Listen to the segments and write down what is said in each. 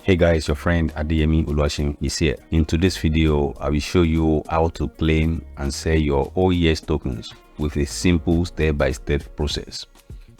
Hey guys, your friend Adeyemi Oluwaseun is here. In today's video, I will show you how to claim and sell your OEX tokens with a simple step-by-step process.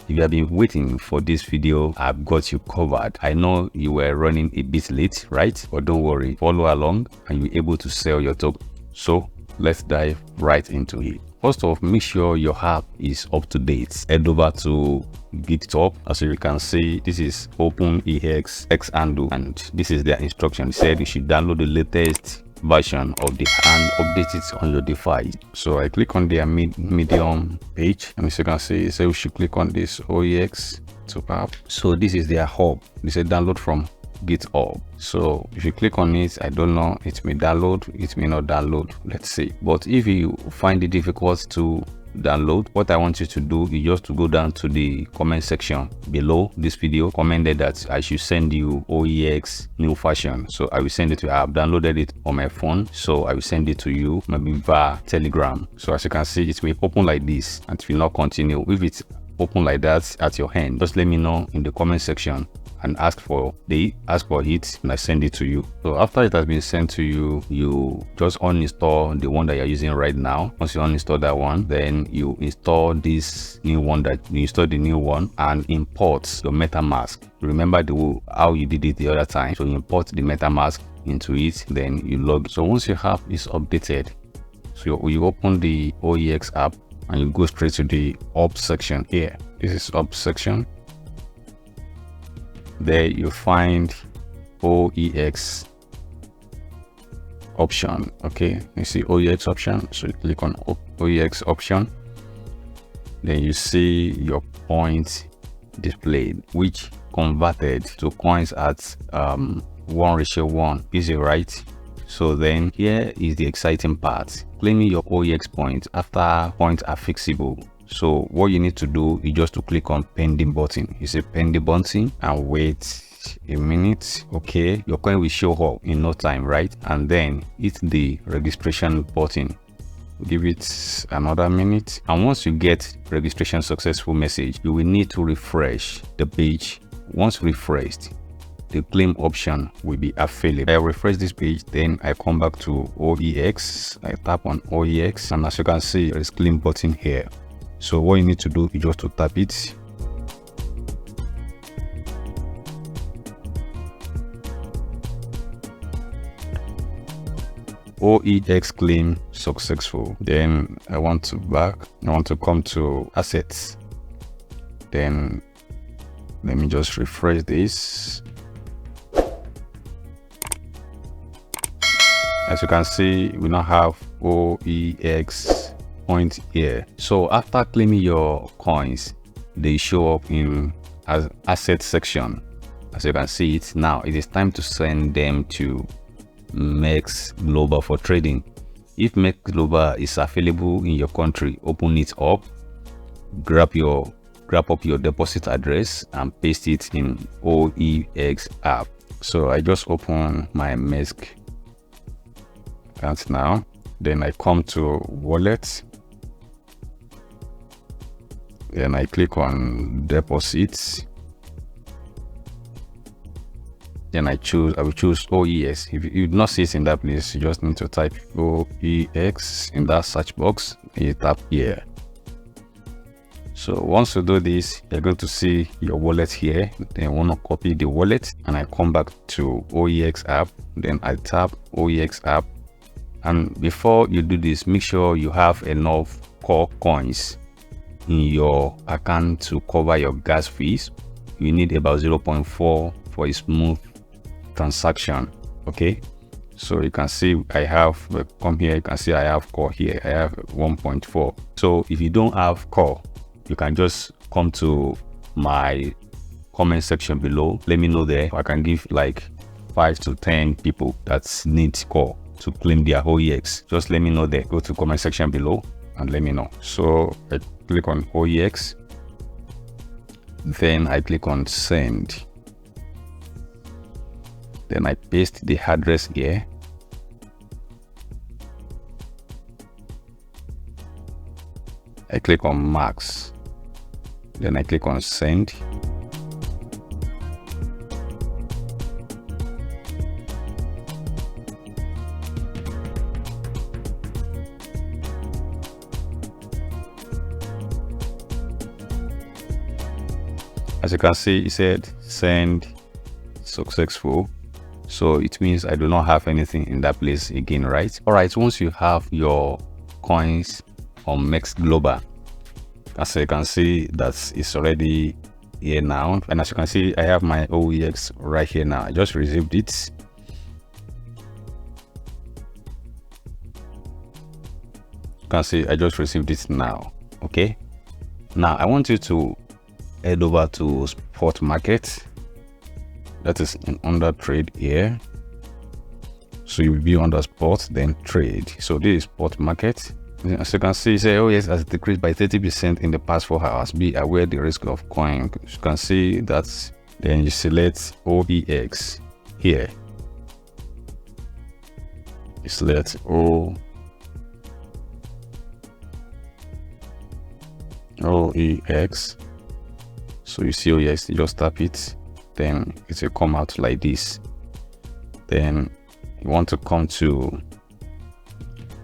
If you have been waiting for this video, I've got you covered. I know you were running a bit late, right? But don't worry, follow along and you'll be able to sell your token. So let's dive right into it. First off, make sure your app is up to date. Head over to GitHub. As you can see, this is OEX X handle, and this is their instruction. It said you should download the latest version of the and update it on your device. So I click on their Medium page, and as you can see, it says we should click on this OEX to app. So this is their hub. They say download from GitHub. So if you click on it, I don't know, it may download, it may not download, let's see. But if you find it difficult to download, what I want you to do is just to go down to the comment section below this video, commented that I should send you OEX new version. So I will send it to you. I have downloaded it on my phone, so I will send it to you maybe via Telegram. So as you can see, it will open like this and it will not continue. If it's open like that at your hand, just let me know in the comment section and ask for it, and I send it to you. So after it has been sent to you, you just uninstall the one that you're using right now. Once you uninstall that one, then you install this new one, and import your MetaMask. Remember how you did it the other time. So you import the MetaMask into it, then you log. So once your app is updated, so you open the OEX app and you go straight to the up section here. This is up section. There you find OEX option. Okay, you see OEX option, so you click on OEX option, then you see your points displayed, which converted to coins at 1:1. Easy, right? So then here is the exciting part, claiming your OEX points after points are fixable. So what you need to do is just to click on pending button. You say pending button and wait a minute. Okay, your coin will show up in no time, right? And then hit the registration button. Give it another minute, and once you get registration successful message, you will need to refresh the page. Once refreshed, the claim option will be available. I refresh this page, then I come back to OEX. I tap on OEX, and as you can see, there is claim button here. So what you need to do is just to tap it. OEX claim successful. Then I want to come to assets. Then let me just refresh this. As you can see, we now have OEX point here. So after claiming your coins, they show up in as asset section. As you can see it now, it is time to send them to MEX Global for trading. If MEX Global is available in your country, open it up, grab up your deposit address and paste it in OEX app. So I just open my MEX account now. Then I come to wallet. Then I click on deposits. Then I will choose OEX. If you do not see it in that place, you just need to type OEX in that search box and you tap here. So once you do this, you're going to see your wallet here. Then I want to copy the wallet, and I come back to OEX app. Then I tap OEX app. And before you do this, make sure you have enough core coins in your account to cover your gas fees. You need about 0.4 for a smooth transaction. Okay, so you can see I have come here, you can see I have core here, I have 1.4. so if you don't have core, you can just come to my comment section below, let me know there. I can give like 5 to 10 people that need core to claim their OEX. Just let me know there. Go to comment section below and let me know. So I click on OEX, then I click on send, then I paste the address here. I click on max, then I click on send. As you can see, it said send successful. So it means I do not have anything in that place again, right? All right, once you have your coins on Mex Global, as you can see, that it's already here now. And as you can see, I have my OEX right here now. I just received it. You can see I just received it now. Okay, now I want you to head over to spot market. That is in under trade here. So you will be under spot, then trade. So this is spot market. As you can see, say OEX has decreased by 30% in the past 4 hours. Be aware the risk of coin. You can see that. Then you select OEX here. You select OEX. So you see OEX, you just tap it, then it will come out like this. Then you want to come to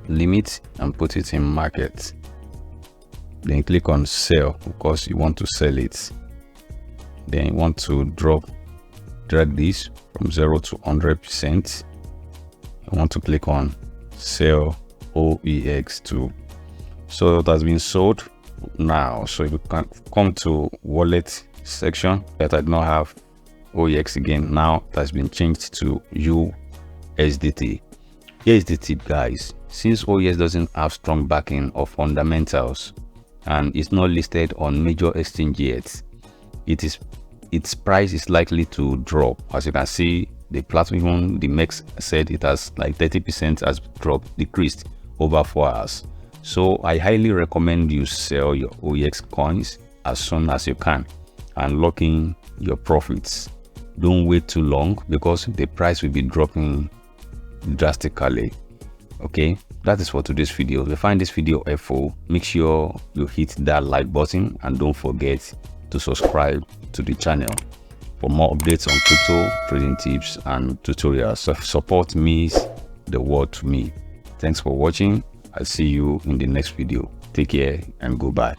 limit and put it in market. Then click on sell because you want to sell it. Then you want to drag this from 0 to 100%. You want to click on sell OEX2. So it has been sold now. So you can come to wallet section that I do not have OEX again. Now it has been changed to USDT. Here's the tip, guys. Since OEX doesn't have strong backing of fundamentals and it's not listed on major exchange yet, its price is likely to drop. As you can see, the platform, the MEX said it has like 30% has decreased over 4 hours. So I highly recommend you sell your OEX coins as soon as you can and lock in your profits. Don't wait too long because the price will be dropping drastically. Okay, that is for today's video. If you find this video helpful, make sure you hit that like button and don't forget to subscribe to the channel for more updates on crypto trading tips and tutorials. So support means the world to me. Thanks for watching. I'll see you in the next video. Take care and goodbye.